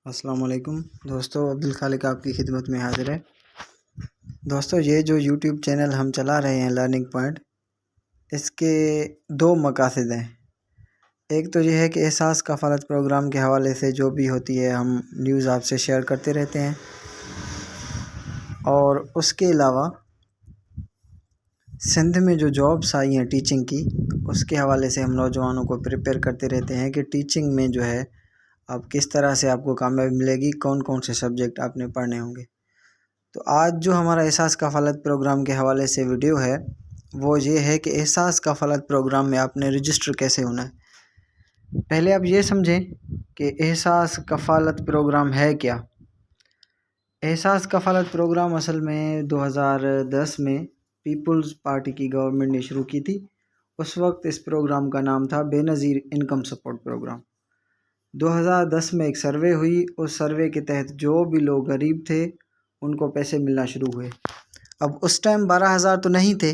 السلام علیکم دوستو، عبدالخالق آپ کی خدمت میں حاضر ہے۔ دوستو، یہ جو یوٹیوب چینل ہم چلا رہے ہیں لرننگ پوائنٹ، اس کے دو مقاصد ہیں۔ ایک تو یہ ہے کہ احساس کفالت پروگرام کے حوالے سے جو بھی ہوتی ہے ہم نیوز آپ سے شیئر کرتے رہتے ہیں، اور اس کے علاوہ سندھ میں جو جابس آئی ہیں ٹیچنگ کی، اس کے حوالے سے ہم نوجوانوں کو پریپیئر کرتے رہتے ہیں کہ ٹیچنگ میں جو ہے آپ کس طرح سے آپ کو کامیابی ملے گی، کون کون سے سبجیکٹ آپ نے پڑھنے ہوں گے۔ تو آج جو ہمارا احساس کفالت پروگرام کے حوالے سے ویڈیو ہے وہ یہ ہے کہ احساس کفالت پروگرام میں آپ نے رجسٹر کیسے ہونا ہے۔ پہلے آپ یہ سمجھیں کہ احساس کفالت پروگرام ہے کیا۔ احساس کفالت پروگرام اصل میں 2010 میں پیپلز پارٹی کی گورنمنٹ نے شروع کی تھی۔ اس وقت اس پروگرام کا نام تھا بے نظیر انکم سپورٹ پروگرام۔ 2010 میں ایک سروے ہوئی، اس سروے کے تحت جو بھی لوگ غریب تھے ان کو پیسے ملنا شروع ہوئے۔ اب اس ٹائم 12,000 تو نہیں تھے۔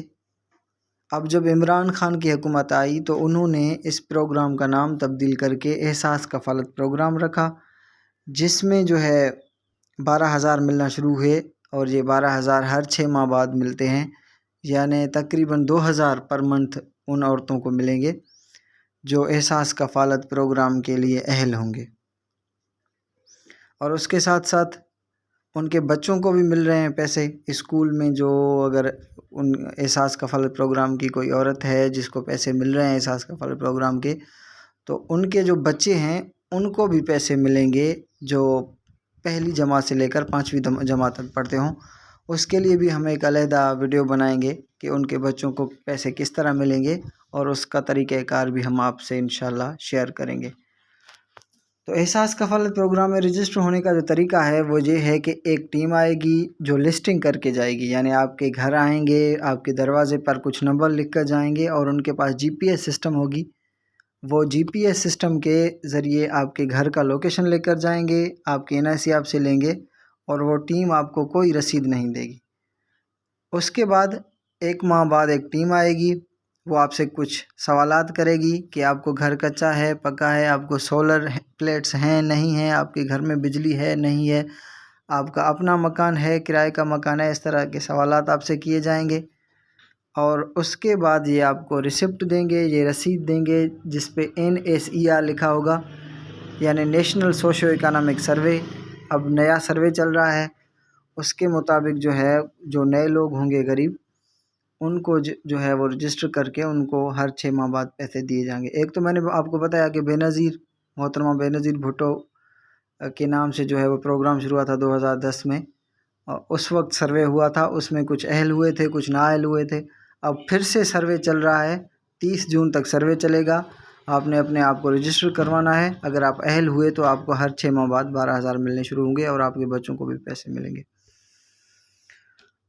اب جب عمران خان کی حکومت آئی تو انہوں نے اس پروگرام کا نام تبدیل کر کے احساس کفالت پروگرام رکھا، جس میں جو ہے 12,000 ملنا شروع ہوئے، اور یہ 12,000 ہر 6 ماہ بعد ملتے ہیں، یعنی تقریباً 2,000 پر منتھ ان عورتوں کو ملیں گے جو احساس کفالت پروگرام کے لیے اہل ہوں گے۔ اور اس کے ساتھ ساتھ ان کے بچوں کو بھی مل رہے ہیں پیسے اسکول میں۔ جو اگر ان احساس کفالت پروگرام کی کوئی عورت ہے جس کو پیسے مل رہے ہیں احساس کفالت پروگرام کے، تو ان کے جو بچے ہیں ان کو بھی پیسے ملیں گے جو پہلی جماعت سے لے کر 5ویں جماعت تک پڑھتے ہوں۔ اس کے لیے بھی ہم ایک علیحدہ ویڈیو بنائیں گے کہ ان کے بچوں کو پیسے کس طرح ملیں گے، اور اس کا طریقہ کار بھی ہم آپ سے انشاءاللہ شیئر کریں گے۔ تو احساس کفالت پروگرام میں رجسٹر ہونے کا جو طریقہ ہے وہ یہ ہے کہ ایک ٹیم آئے گی جو لسٹنگ کر کے جائے گی، یعنی آپ کے گھر آئیں گے، آپ کے دروازے پر کچھ نمبر لکھ کر جائیں گے، اور ان کے پاس جی پی ایس سسٹم ہوگی۔ وہ جی پی ایس سسٹم کے ذریعے آپ کے گھر کا لوکیشن لے کر جائیں گے، آپ کے NIC آپ سے لیں گے، اور وہ ٹیم آپ کو کوئی رسید نہیں دے گی۔ اس کے بعد 1 ماہ بعد ایک ٹیم آئے گی، وہ آپ سے کچھ سوالات کرے گی کہ آپ کو گھر کچا ہے پکا ہے، آپ کو سولر پلیٹس ہیں نہیں ہیں، آپ کے گھر میں بجلی ہے نہیں ہے، آپ کا اپنا مکان ہے کرائے کا مکان ہے، اس طرح کے سوالات آپ سے کیے جائیں گے۔ اور اس کے بعد یہ آپ کو ریسپٹ دیں گے، یہ رسید دیں گے جس پہ NSER لکھا ہوگا، یعنی نیشنل سوشو اکنامک سروے۔ اب نیا سروے چل رہا ہے، اس کے مطابق جو ہے جو نئے لوگ ہوں گے غریب، ان کو جو ہے وہ رجسٹر کر کے ان کو ہر 6 ماہ بعد پیسے دیے جائیں گے۔ ایک تو میں نے آپ کو بتایا کہ محترمہ بے نظیر بھٹو کے نام سے جو ہے وہ پروگرام شروع ہوا تھا 2010 میں، اور اس وقت سروے ہوا تھا، اس میں کچھ اہل ہوئے تھے کچھ نااہل ہوئے تھے۔ اب پھر سے سروے چل رہا ہے، 30 جون تک سروے چلے گا۔ آپ نے اپنے آپ کو رجسٹر کروانا ہے، اگر آپ اہل ہوئے تو آپ کو ہر 6 ماہ بعد 12,000 ملنے شروع ہوں گے، اور آپ کے بچوں کو بھی پیسے ملیں گے۔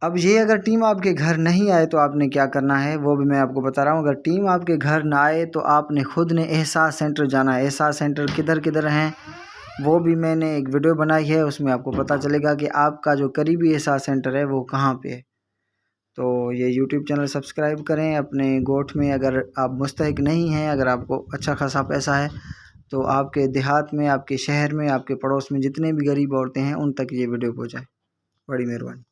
اب یہ اگر ٹیم آپ کے گھر نہیں آئے تو آپ نے کیا کرنا ہے وہ بھی میں آپ کو بتا رہا ہوں۔ اگر ٹیم آپ کے گھر نہ آئے تو آپ نے خود نے احساس سینٹر جانا ہے۔ احساس سینٹر کدھر کدھر ہیں وہ بھی میں نے ایک ویڈیو بنائی ہے، اس میں آپ کو پتہ چلے گا کہ آپ کا جو قریبی احساس سینٹر ہے وہ کہاں پہ ہے۔ تو یہ یوٹیوب چینل سبسکرائب کریں اپنے گوٹھ میں۔ اگر آپ مستحق نہیں ہیں، اگر آپ کو اچھا خاصا پیسہ ہے تو آپ کے دیہات میں، آپ کے شہر میں، آپ کے پڑوس میں جتنے بھی غریب عورتیں ہیں ان تک یہ ویڈیو پہنچائیں۔ بڑی مہربانی۔